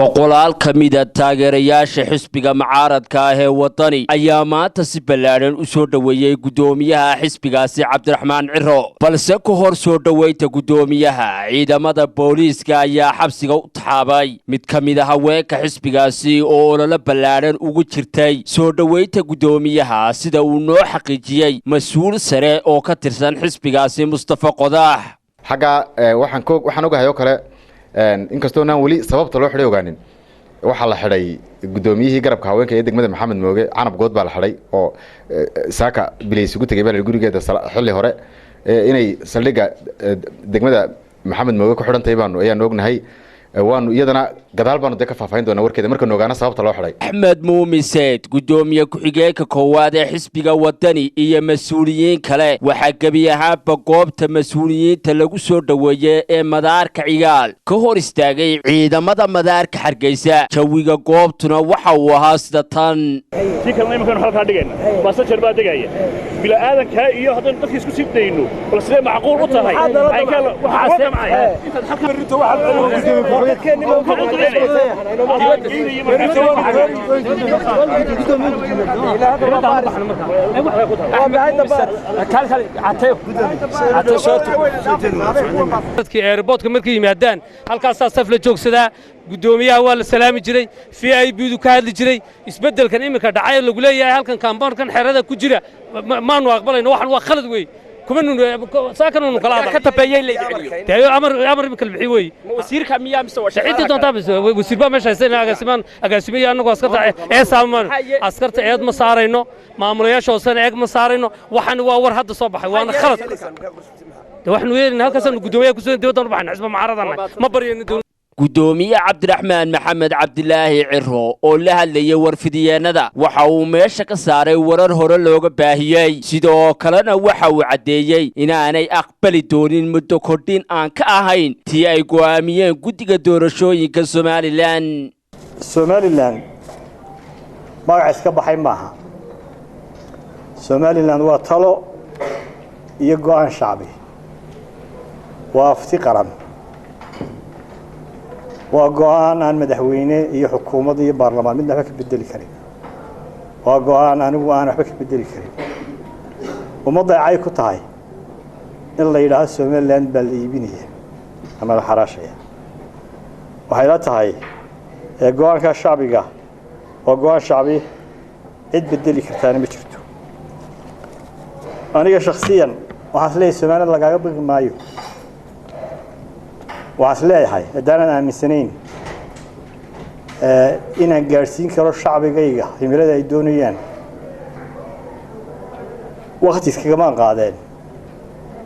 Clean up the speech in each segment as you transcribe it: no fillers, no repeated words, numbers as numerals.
boqolaal ka mid ah taageerayaasha xisbiga mucaaradka ah ee wadani ayaa maanta si ballaaran u soo dhaweeyay gudoomiyaha xisbigaasi Cabdiraxmaan Ciro balse ku hor soo dhaweynta gudoomiyaha ciidamada booliiska ayaa xabsiga u taxaabay mid ka mid ah haweenka xisbigaasi oo olole ballaaran ugu jirtay soo dhaweynta gudoomiyaha sida uu noo xaqiijiyay mas'uul sare oo ka tirsan xisbigaasi Mustafa Qodax xaga waxaan ogahay kale inkastoo aan wali sababta loo xidhay ogaanin waxa la xidhay gudoomiyihii garabka haweenka ee degmada Maxamed Mooge canab good baa la xidhay oo saaka bileys ugu tagay baa gurigeeda xilli hore inay saldhiga degmada Maxamed Mooge ku xidhantay ayaan ognahay waanu iyadana gadaal baanu ka faafayn doonaa warkeeda marka noogaana sababta loo xidhay Axmed Muumin Said gudoomiye ku-xigeenka koowaad ee xisbiga wadani iyo mas'uuliyiin kale waxa gabi ahaanba goobta mas'uuliyiinta lagu soo dhaweeyay ee madaarka cigaal ka hor istaagay ciidamada madaarka Hargeysa jawiga goobtuna waxa uu ahaa sida tan kalena imankan halka dhigayna masajer baa digaya bila aadanka iyo hadan dadka isku sii dayno bal sidee macquul u tahay ay kala waxa samay inta halka rito waxa dadkii airportka markay yimaadaan halkaas saf la joogsadaa gudoomiyaha waa la salaami jiray VIP-du ka hadli jiray isbedelkan iminka dhacay lagu leeyahay halkan kaamboonkan xerada ku jira maanu aqbalayno waxan waa khalad weey ساكنون كلام كتب يلي تعيو أمر بكل وي وزير كمية مسوى شعيد تنتابس وزير بامش هسين أقسمي أنو عسكرت سامان عسكرت عيد مسارينو معمولية شوسن عيد مسارينو وحن وور هذا الصباح وأنا خلط وحن وين هالكسر قدومية كسر ديوتنا ربحنا حسب معارضنا ما برينا gudoomiye Cabdiraxmaan Maxamed Cabdilaahi Ciro oo la hadlayay warfidiyeennada waxa uu meesha ka saaray warar hore looga baahiyay sidoo kalena waxa uu cadeeyay inaanay aqbali doonin muddo kordhin aan ka ahayn tii ay go'aamiyeen guddiga doorashooyinka Somaliland magac iska baxay maaha Somaliland waa talo iyo go'aan shacbi waa afti qaran وقوان عن مدحوينه يحكومة ضي برلمان من نفك بدل كريم وقوان عن وأنا نفك بدل كريم ومضى عايك طاي إلا إلى Somaliland بالإبنية أما الحراشية وحيلتها هاي قوان كشعبي جا وقوان شعبي عد بدل كرتاني بشرته أنا شخصيا وحصلي Somaliland لقى قبل مايو وعسلاي هاي دانا من سنين إن جالسين كرو الشعب جيجا في ملاد الدنيا وقت كمان قاعدين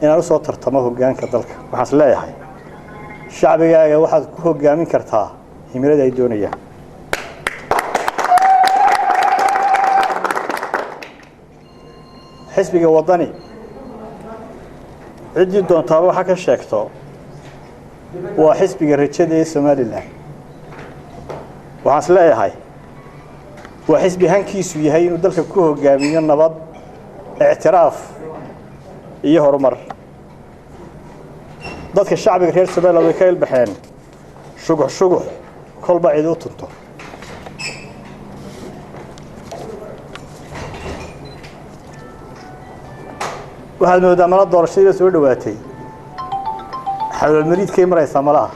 إن رسول ترتمه جان كذلك وعسلاي هاي الشعب جيجا واحد كوه جامين كرتها في ملاد الدنيا حسب وطني عدي دون طابو حكى الشيكتو وحسب الرجال Somaliland وعسلاي هاي وحسب هنكيس ويهين ودلك كوه جامين النبض اعتراف يهرمر ضدك الشعب غير Somaliland وكيل بحين شجع كل بعيد وتنطر وهذا مدام الله دور الشيء يسوي دواتي حلو المريض كيمرا يسملها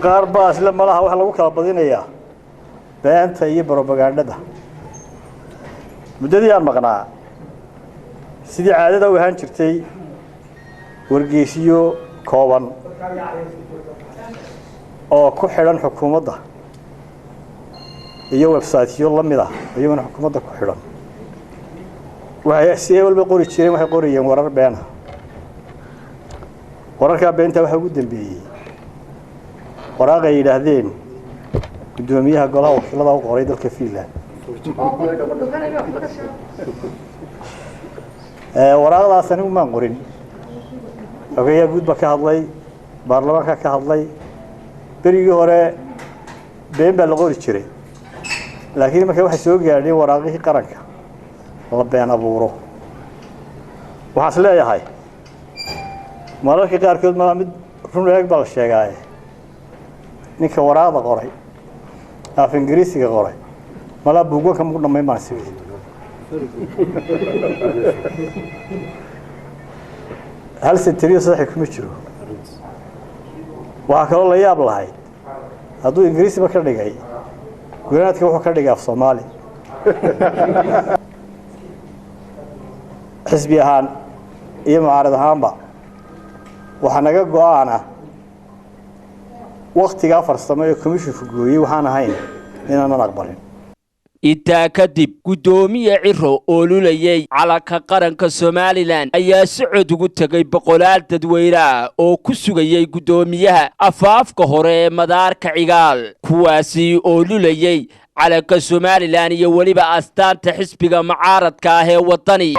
قارباس لما لها waxa lagu kala badinayaa beenta iyo propaganda mudadii aan maqnaa sidii caadada u ahaan jirtay wargeysiyo kooban oo ku xiran xukuumadda iyo website-yo lamid ah ayaguna xukuumadda ku xiran waxay si walba qori jireen waxay qoriyeen warar been wararka beenta waxa ugu dambeeyay waraaq ay yiraahdeen gudoomiyaha golaha wakiilada u qoray dalka Finland waraaqdaas anigu ma qorin ogeeyaa gudba ka hadlay baarlamaanka ka hadlay berigii hore been baa la qori jiray laakiin markay waxa soo gaadhay waraaqihii qaranka la been abuuro waxa leeyahay mararka qaarkood ma mid run eeg bal sheegay ninka waraaqda qoray af ingiriisiga qoray malaa buugaanka mugu dhammayn baan sii hal sentiriyo saxi kuma jiro waxaa kaloo la yaab lahayd hadduu ingiriisiba ka dhigay gunaadka wuxuu ka dhigay af soomaali xisbi ahaan iyo mucaarad ahaanba waxaa naga go'aana waqtigaa farsamo ee komishinku gooyey waxaan ahayn inaanan aqbalin intaa kadib guddoomiye Ciro oo lulayay calanka qaranka Somaliland ayaa socod ugu tagay boqolaal dadweyne ah oo ku sugayay guddoomiyaha afaafka hore ee madaarka Cigaal kuwaasi oo lulayay calanka Somaliland iyo waliba astaanta xisbiga mucaaradka ah ee wadani